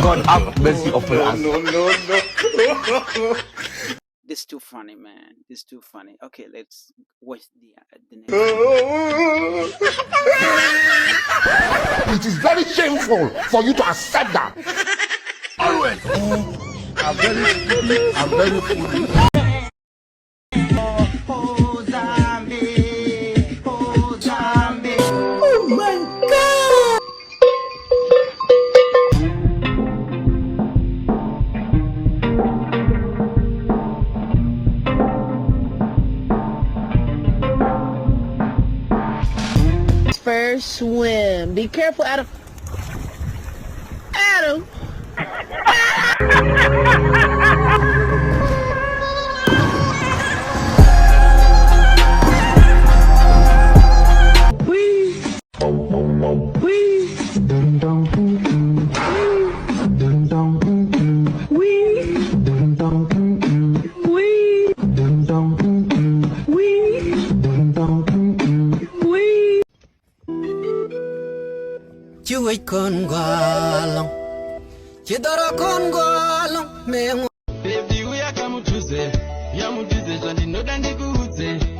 God have mercy upon us. No. This is too funny, man. This is too funny. Okay, let's watch the next. It is very shameful for you to accept that. Always. I'm very stupid. I'm very foolish. First swim. Be careful, Adam. Adam. Chui con gualong, chidoro con gualong, me. Baby, we are come to say, ya mudize, jandi no dandi kuze.